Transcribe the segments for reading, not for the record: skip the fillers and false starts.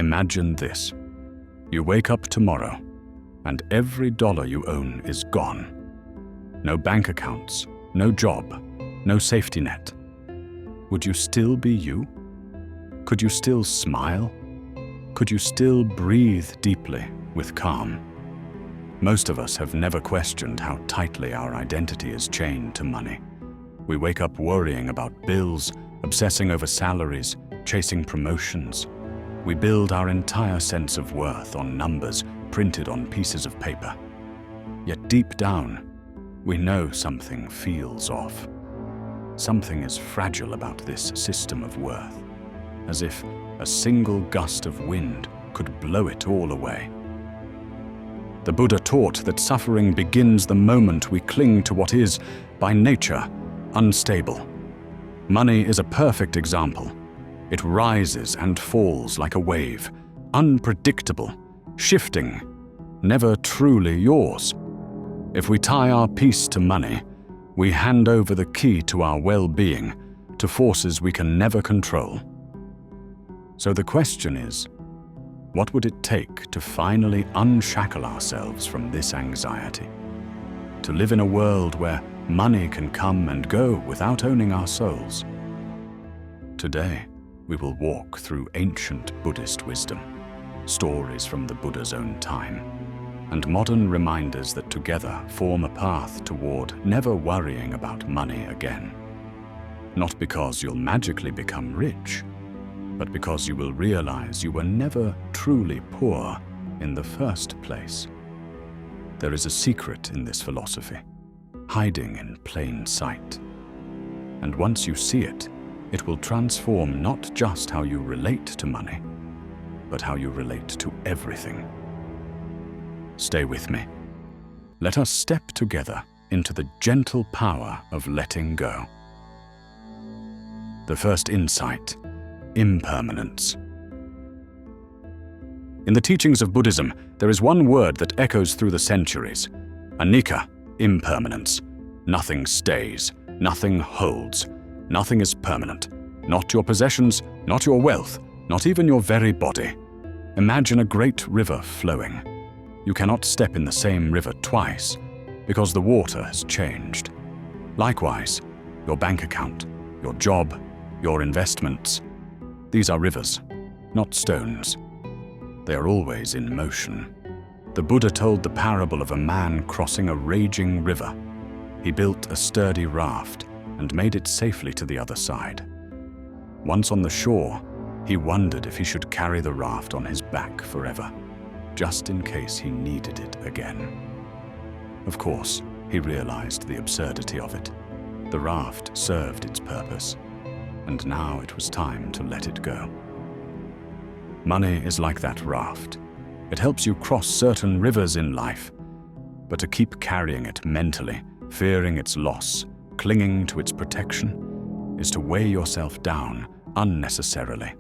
Imagine this. You wake up tomorrow, and every dollar you own is gone. No bank accounts, no job, no safety net. Would you still be you? Could you still smile? Could you still breathe deeply with calm? Most of us have never questioned how tightly our identity is chained to money. We wake up worrying about bills, obsessing over salaries, chasing promotions. We build our entire sense of worth on numbers printed on pieces of paper. Yet deep down, we know something feels off. Something is fragile about this system of worth, as if a single gust of wind could blow it all away. The Buddha taught that suffering begins the moment we cling to what is, by nature, unstable. Money is a perfect example. It rises and falls like a wave, unpredictable, shifting, never truly yours. If we tie our peace to money, we hand over the key to our well-being to forces we can never control. So the question is, what would it take to finally unshackle ourselves from this anxiety? To live in a world where money can come and go without owning our souls? Today, we will walk through ancient Buddhist wisdom, stories from the Buddha's own time, and modern reminders that together form a path toward never worrying about money again. Not because you'll magically become rich, but because you will realize you were never truly poor in the first place. There is a secret in this philosophy, hiding in plain sight. And once you see it, it will transform not just how you relate to money, but how you relate to everything. Stay with me. Let us step together into the gentle power of letting go. The first insight: impermanence. In the teachings of Buddhism, there is one word that echoes through the centuries: anicca, impermanence. Nothing stays, nothing holds, nothing is permanent. Not your possessions, not your wealth, not even your very body. Imagine a great river flowing. You cannot step in the same river twice, because the water has changed. Likewise, your bank account, your job, your investments. These are rivers, not stones. They are always in motion. The Buddha told the parable of a man crossing a raging river. He built a sturdy raft and made it safely to the other side. Once on the shore, he wondered if he should carry the raft on his back forever, just in case he needed it again. Of course, he realized the absurdity of it. The raft served its purpose, and now it was time to let it go. Money is like that raft. It helps you cross certain rivers in life, but to keep carrying it mentally, fearing its loss, clinging to its protection, is to weigh yourself down unnecessarily.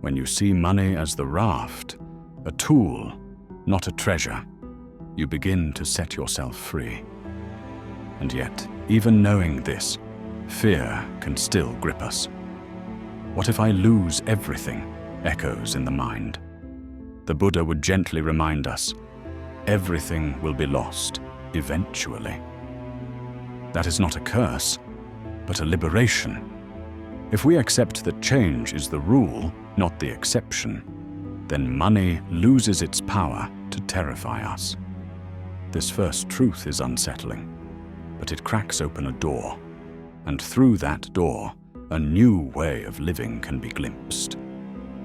When you see money as the raft, a tool, not a treasure, you begin to set yourself free. And yet, even knowing this, fear can still grip us. What if I lose everything? Echoes in the mind. The Buddha would gently remind us, everything will be lost, eventually. That is not a curse, but a liberation. If we accept that change is the rule, not the exception, then money loses its power to terrify us. This first truth is unsettling, but it cracks open a door, and through that door, a new way of living can be glimpsed.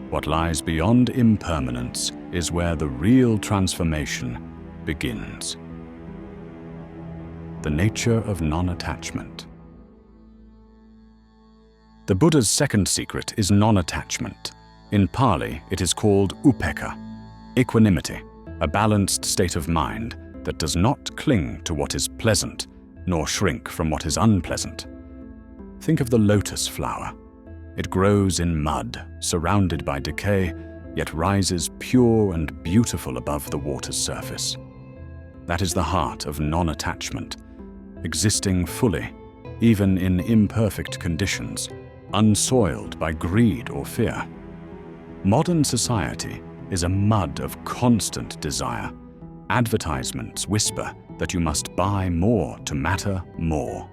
What lies beyond impermanence is where the real transformation begins. The nature of non-attachment. The Buddha's second secret is non-attachment. In Pali, it is called upekkha, equanimity, a balanced state of mind that does not cling to what is pleasant, nor shrink from what is unpleasant. Think of the lotus flower. It grows in mud, surrounded by decay, yet rises pure and beautiful above the water's surface. That is the heart of non-attachment, existing fully, even in imperfect conditions, unsoiled by greed or fear. Modern society is a mud of constant desire. Advertisements whisper that you must buy more to matter more.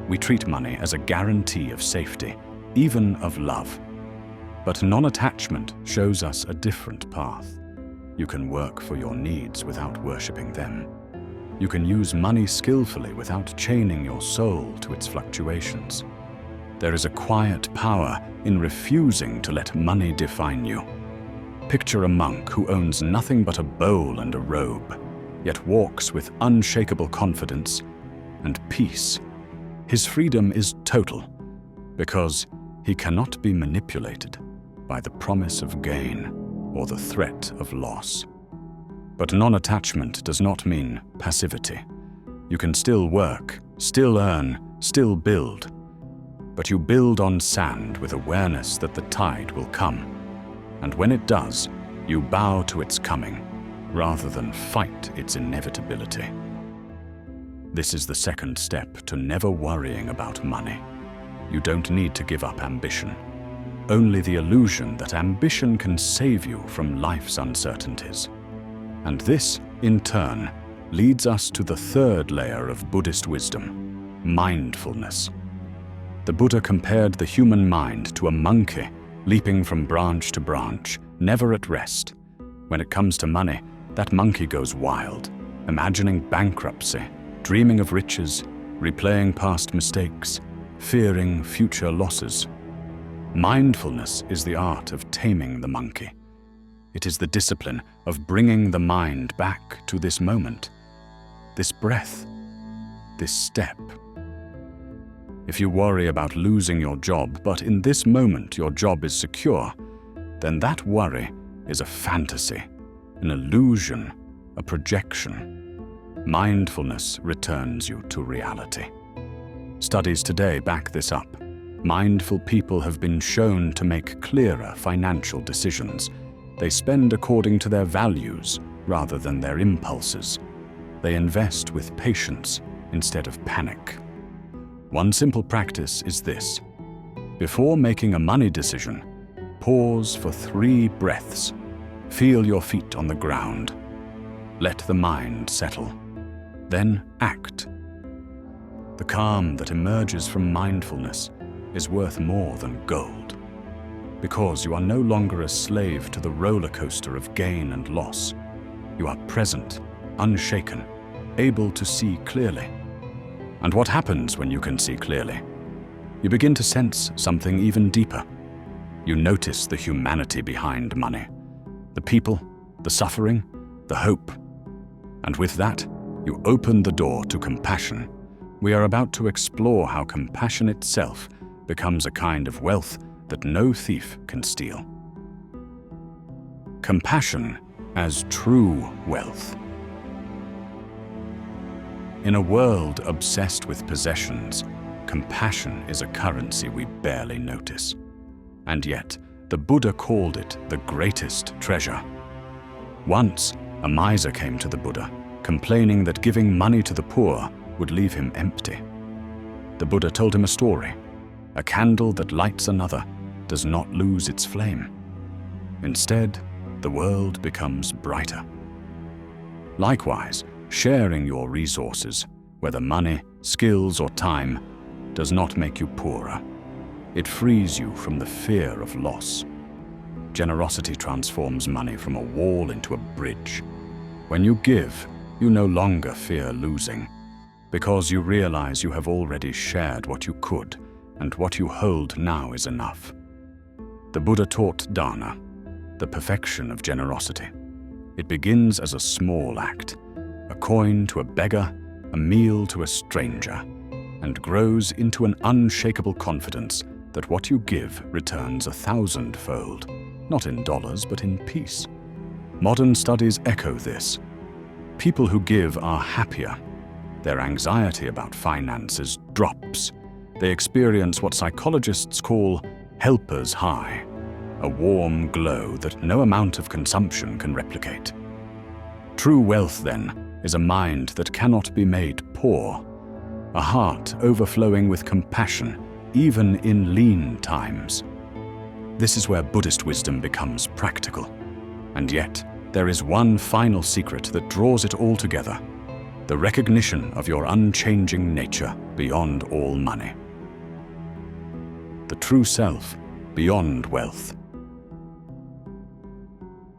We treat money as a guarantee of safety, even of love. But non-attachment shows us a different path. You can work for your needs without worshipping them. You can use money skillfully without chaining your soul to its fluctuations. There is a quiet power in refusing to let money define you. Picture a monk who owns nothing but a bowl and a robe, yet walks with unshakable confidence and peace. His freedom is total, because he cannot be manipulated by the promise of gain or the threat of loss. But non-attachment does not mean passivity. You can still work, still earn, still build. But you build on sand with awareness that the tide will come. And when it does, you bow to its coming, rather than fight its inevitability. This is the second step to never worrying about money. You don't need to give up ambition. Only the illusion that ambition can save you from life's uncertainties. And this, in turn, leads us to the third layer of Buddhist wisdom, mindfulness. The Buddha compared the human mind to a monkey leaping from branch to branch, never at rest. When it comes to money, that monkey goes wild, imagining bankruptcy, dreaming of riches, replaying past mistakes, fearing future losses. Mindfulness is the art of taming the monkey. It is the discipline of bringing the mind back to this moment, this breath, this step. If you worry about losing your job, but in this moment your job is secure, then that worry is a fantasy, an illusion, a projection. Mindfulness returns you to reality. Studies today back this up. Mindful people have been shown to make clearer financial decisions. They spend according to their values rather than their impulses. They invest with patience instead of panic. One simple practice is this. Before making a money decision, pause for 3 breaths. Feel your feet on the ground. Let the mind settle. Then act. The calm that emerges from mindfulness is worth more than gold, because you are no longer a slave to the roller coaster of gain and loss. You are present, unshaken, able to see clearly. And what happens when you can see clearly? You begin to sense something even deeper. You notice the humanity behind money, the people, the suffering, the hope. And with that, you open the door to compassion. We are about to explore how compassion itself becomes a kind of wealth that no thief can steal. Compassion as true wealth. In a world obsessed with possessions, compassion is a currency we barely notice. And yet, the Buddha called it the greatest treasure. Once, a miser came to the Buddha, complaining that giving money to the poor would leave him empty. The Buddha told him a story. A candle that lights another does not lose its flame. Instead, the world becomes brighter. Likewise, sharing your resources, whether money, skills, or time, does not make you poorer. It frees you from the fear of loss. Generosity transforms money from a wall into a bridge. When you give, you no longer fear losing, because you realize you have already shared what you could, and what you hold now is enough. The Buddha taught dana, the perfection of generosity. It begins as a small act, a coin to a beggar, a meal to a stranger, and grows into an unshakable confidence that what you give returns 1,000-fold, not in dollars but in peace. Modern studies echo this. People who give are happier. Their anxiety about finances drops. They experience what psychologists call helper's high, a warm glow that no amount of consumption can replicate. True wealth, then, is a mind that cannot be made poor, a heart overflowing with compassion, even in lean times. This is where Buddhist wisdom becomes practical. And yet, there is one final secret that draws it all together: the recognition of your unchanging nature beyond all money. The true self beyond wealth.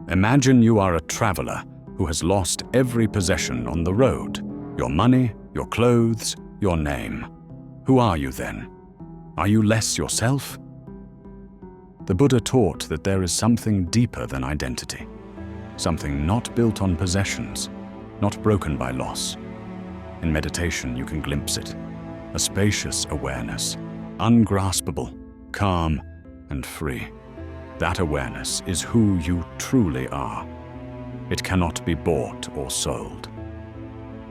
Imagine you are a traveler who has lost every possession on the road: your money, your clothes, your name. Who are you then? Are you less yourself? The Buddha taught that there is something deeper than identity, something not built on possessions, not broken by loss. In meditation, you can glimpse it: a spacious awareness, ungraspable, calm, and free. That awareness is who you truly are. It cannot be bought or sold.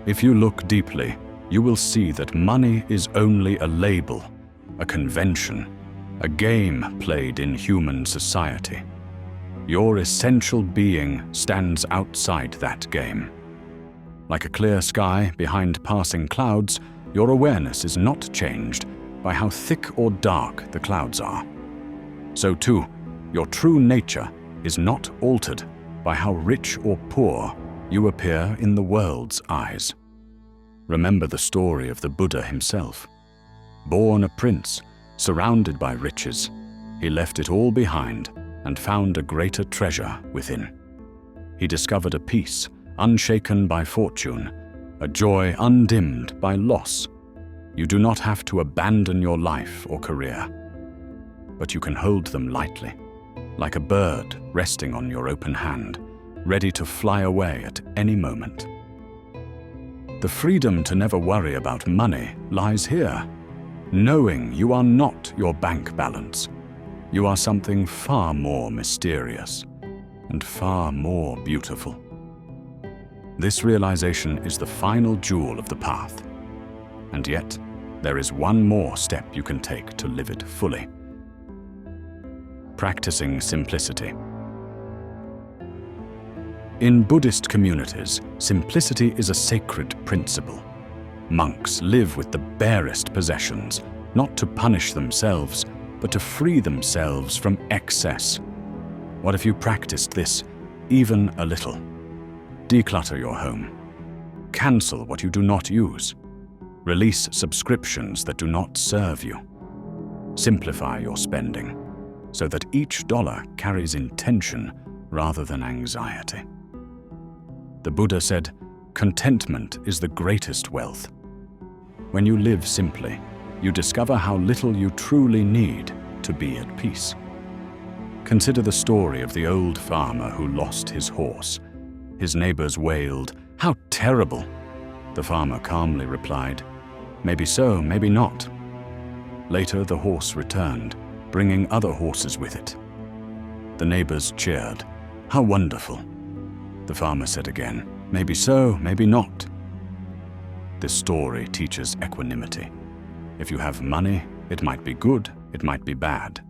If you look deeply, you will see that money is only a label, a convention, a game played in human society. Your essential being stands outside that game. Like a clear sky behind passing clouds, your awareness is not changed by how thick or dark the clouds are. So too, your true nature is not altered by how rich or poor you appear in the world's eyes. Remember the story of the Buddha himself. Born a prince, surrounded by riches, he left it all behind and found a greater treasure within. He discovered a peace unshaken by fortune, a joy undimmed by loss. You do not have to abandon your life or career, but you can hold them lightly, like a bird resting on your open hand, ready to fly away at any moment. The freedom to never worry about money lies here, knowing you are not your bank balance. You are something far more mysterious and far more beautiful. This realization is the final jewel of the path. And yet, there is one more step you can take to live it fully. Practicing simplicity. In Buddhist communities, simplicity is a sacred principle. Monks live with the barest possessions, not to punish themselves, but to free themselves from excess. What if you practiced this even a little? Declutter your home. Cancel what you do not use. Release subscriptions that do not serve you. Simplify your spending so that each dollar carries intention rather than anxiety. The Buddha said, "Contentment is the greatest wealth." When you live simply, you discover how little you truly need to be at peace. Consider the story of the old farmer who lost his horse. His neighbors wailed, "How terrible!" The farmer calmly replied, "Maybe so, maybe not." Later, the horse returned, bringing other horses with it. The neighbors cheered, "How wonderful!" The farmer said again, "Maybe so, maybe not." This story teaches equanimity. If you have money, it might be good, it might be bad.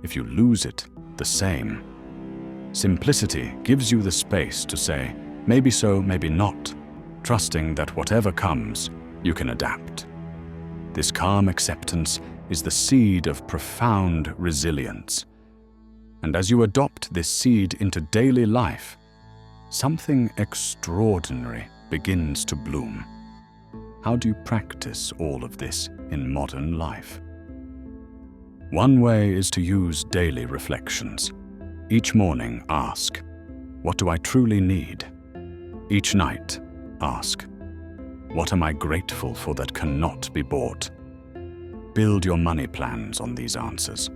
If you lose it, the same. Simplicity gives you the space to say, "Maybe so, maybe not," trusting that whatever comes, you can adapt. This calm acceptance is the seed of profound resilience. And as you adopt this seed into daily life, something extraordinary begins to bloom. How do you practice all of this in modern life? One way is to use daily reflections. Each morning, ask, "What do I truly need?" Each night, ask, "What am I grateful for that cannot be bought?" Build your money plans on these answers.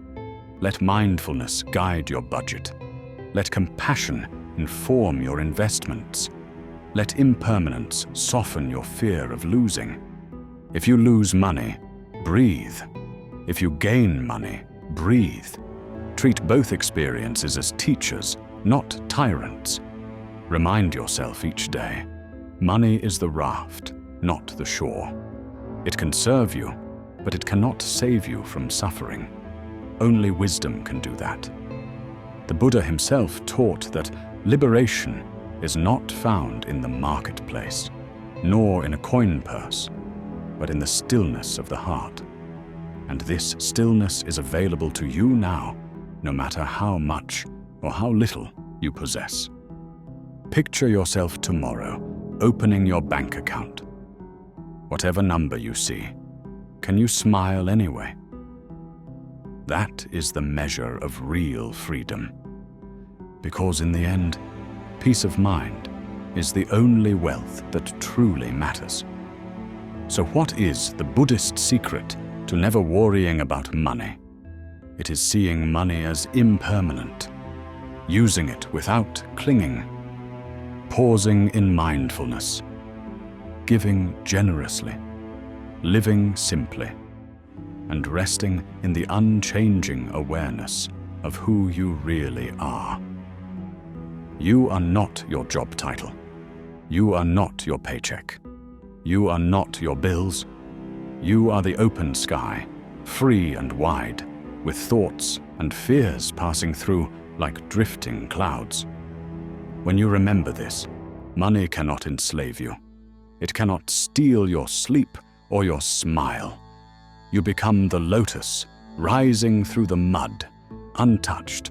Let mindfulness guide your budget. Let compassion inform your investments. Let impermanence soften your fear of losing. If you lose money, breathe. If you gain money, breathe. Treat both experiences as teachers, not tyrants. Remind yourself each day, money is the raft, not the shore. It can serve you, but it cannot save you from suffering. Only wisdom can do that. The Buddha himself taught that liberation is not found in the marketplace, nor in a coin purse, but in the stillness of the heart. And this stillness is available to you now, no matter how much or how little you possess. Picture yourself tomorrow opening your bank account. Whatever number you see, can you smile anyway? That is the measure of real freedom. Because in the end, peace of mind is the only wealth that truly matters. So what is the Buddhist secret to never worrying about money? It is seeing money as impermanent, using it without clinging, pausing in mindfulness, giving generously, living simply, and resting in the unchanging awareness of who you really are. You are not your job title. You are not your paycheck. You are not your bills. You are the open sky, free and wide, with thoughts and fears passing through like drifting clouds. When you remember this, money cannot enslave you. It cannot steal your sleep or your smile. You become the lotus, rising through the mud, untouched.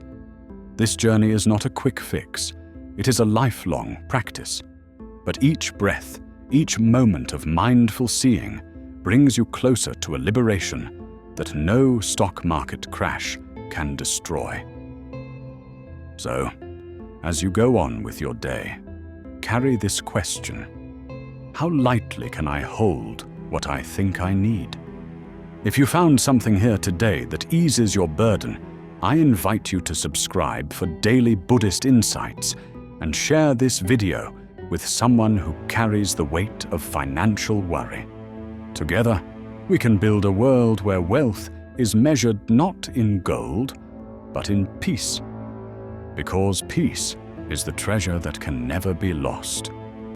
This journey is not a quick fix. It is a lifelong practice. But each breath, each moment of mindful seeing brings you closer to a liberation that no stock market crash can destroy. So, as you go on with your day, carry this question: how lightly can I hold what I think I need? If you found something here today that eases your burden, I invite you to subscribe for daily Buddhist insights and share this video with someone who carries the weight of financial worry. Together, we can build a world where wealth is measured not in gold, but in peace. Because peace is the treasure that can never be lost.